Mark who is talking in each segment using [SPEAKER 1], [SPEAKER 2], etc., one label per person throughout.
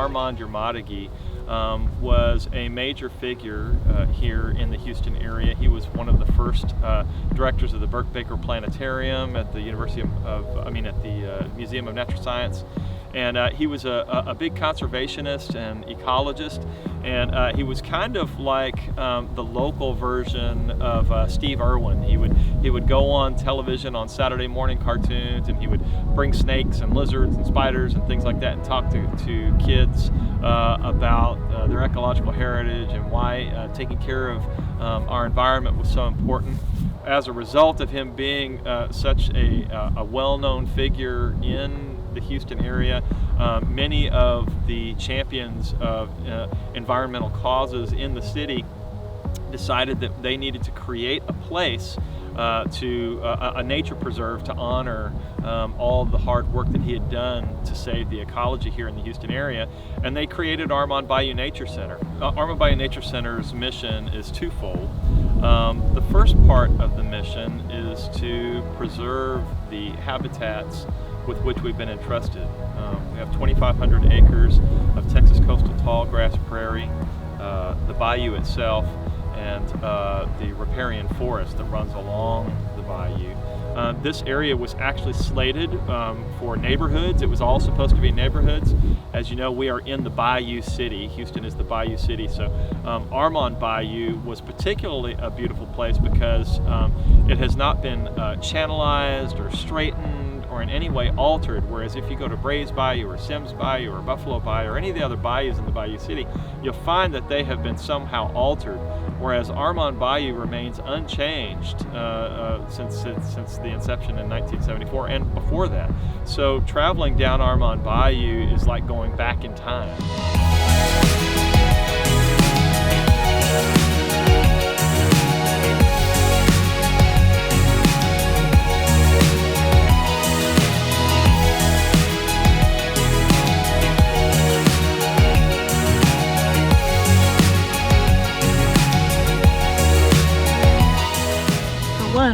[SPEAKER 1] Armand was a major figure here in the Houston area. He was one of the first directors of the Burke Baker Planetarium at the Museum of Natural Science. And he was a big conservationist and ecologist, and he was kind of like the local version of Steve Irwin. He would go on television on Saturday morning cartoons, and he would bring snakes and lizards and spiders and things like that and talk to kids about their ecological heritage and why taking care of our environment was so important. As a result of him being such a well-known figure in the Houston area, many of the champions of environmental causes in the city decided that they needed to create a place a nature preserve to honor all the hard work that he had done to save the ecology here in the Houston area, and they created Armand Bayou Nature Center. Armand Bayou Nature Center's mission is twofold. The first part of the mission is to preserve the habitats with which we've been entrusted. We have 2,500 acres of Texas coastal tall grass prairie, the bayou itself, and the riparian forest that runs along the bayou. This area was actually slated for neighborhoods. It was all supposed to be neighborhoods. As you know, we are in the Bayou City. Houston is the Bayou City. So Armand Bayou was particularly a beautiful place because it has not been channelized or straightened or in any way altered, whereas if you go to Brays Bayou or Sims Bayou or Buffalo Bayou or any of the other bayous in the Bayou City, you'll find that they have been somehow altered, whereas Armand Bayou remains unchanged since the inception in 1974 and before that. So traveling down Armand Bayou is like going back in time.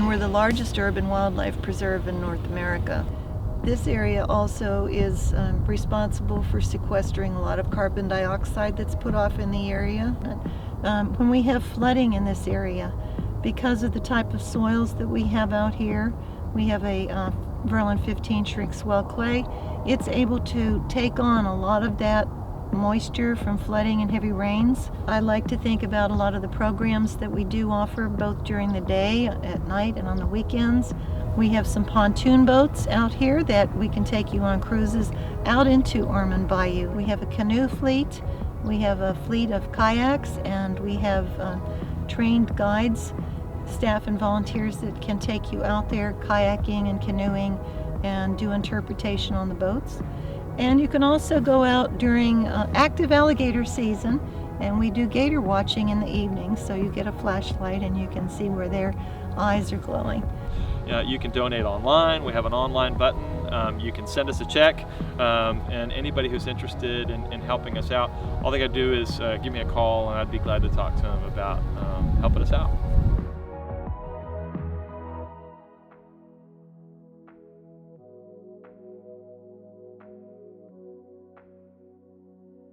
[SPEAKER 2] We're the largest urban wildlife preserve in North America. This area also is responsible for sequestering a lot of carbon dioxide that's put off in the area. When we have flooding in this area, because of the type of soils that we have out here, we have a Verlin 15 shrink swell clay. It's able to take on a lot of that moisture from flooding and heavy rains. I like to think about a lot of the programs that we do offer both during the day, at night, and on the weekends. We have some pontoon boats out here that we can take you on cruises out into Armand Bayou. We have a canoe fleet, we have a fleet of kayaks, and we have trained guides, staff and volunteers that can take you out there kayaking and canoeing and do interpretation on the boats. And you can also go out during active alligator season, and we do gator watching in the evening, so you get a flashlight and you can see where their eyes are glowing.
[SPEAKER 1] You can donate online. We have an online button. You can send us a check, and anybody who's interested in helping us out, all they got to do is give me a call, and I'd be glad to talk to them about helping us out.